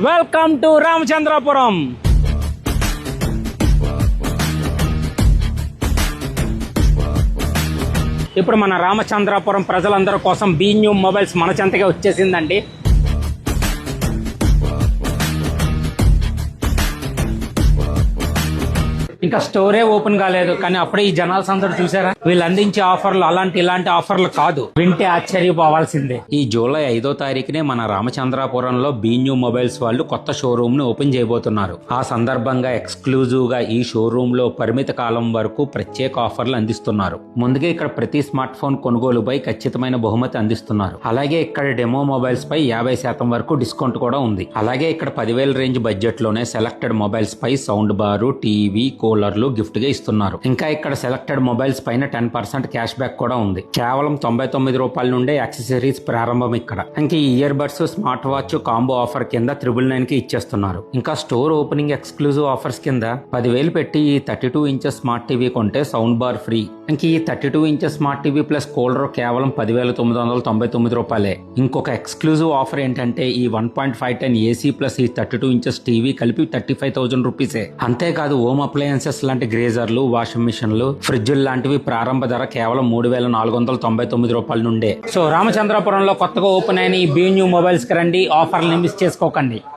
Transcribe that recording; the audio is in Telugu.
Welcome to Ramachandrapuram. ఇప్పుడు మన రామచంద్రాపురం ప్రజలందరి కోసం బీ న్యూ మొబైల్స్ మన చెంతగా వచ్చేసిందండి. ఇంకా స్టోరే ఓపెన్ కాలేదు కానీ అప్పుడే ఈ జనాల సందడి చూసారా. వీళ్ళు అందించే ఆఫర్లు ఇలాంటి ఆఫర్లు కాదు, వింటే ఆశ్చర్యపోవాల్సిందే. ఈ జూలై 5వ తారీఖునే మన రామచంద్రాపురంలో బీ న్యూ మొబైల్స్ వాళ్ళు కొత్త షోరూమ్ ను ఓపెన్ చేయబోతున్నారు. ఆ సందర్భంగా ఎక్స్క్లూజివ్ గా ఈ షోరూమ్ లో పరిమిత కాలం వరకు ప్రత్యేక ఆఫర్లు అందిస్తున్నారు. ముందుగా ఇక్కడ ప్రతి స్మార్ట్ ఫోన్ కొనుగోలుపై ఖచ్చితమైన బహుమతి అందిస్తున్నారు. అలాగే ఇక్కడ డెమో మొబైల్స్ పై 50% వరకు డిస్కౌంట్ కూడా ఉంది. అలాగే ఇక్కడ 10,000 రేంజ్ బడ్జెట్ లోనే సెలెక్టెడ్ మొబైల్స్ పై సౌండ్ బారు, టీవీ, కూలర్లు గిఫ్ట్ గా ఇస్తున్నారు. ఇంకా ఇక్కడ సెలెక్టెడ్ మొబైల్స్ పైన 10% క్యాష్ బ్యాక్ కూడా ఉంది. కేవలం 99 రూపాయల నుండే యాక్సెసరీస్ ప్రారంభం ఇక్కడ. ఇంకా ఈ ear buds, smart watch combo offer కింద 999 కి ఇచ్చేస్తున్నారు. ఇంకా స్టోర్ ఓపెనింగ్ ఎక్స్క్లూజివ్ ఆఫర్స్ కింద 10,000 పెట్టి ఈ 32 ఇంచెస్ స్మార్ట్ టీవీ కొంటే సౌండ్ బార్ ఫ్రీ. ఇంక ఈ 32 inches smart TV plus cooler కేవలం 10,999 రూపాయలే. ఇంకొక ఎక్స్క్లూజివ్ ఆఫర్ ఏంటంటే ఈ 1.5 టన్ ఏసీ ప్లస్ ఈ 32 ఇంచెస్ టీవీ కలిపి 35,000 రూపీసే. అంతేకాదు హోమ్ అప్లయన్సెస్ లాంటి గ్రేజర్లు, వాషింగ్ మిషన్లు, ఫ్రిడ్జ్లు లాంటివి ప్రారంభ ధర కేవలం 3,499 రూపాయల నుండే. సో రామచంద్రపురంలో కొత్తగా ఓపెన్ అయిన ఈ బీ న్యూ మొబైల్స్ కి రండి, ఆఫర్లు మిస్ చేసుకోకండి.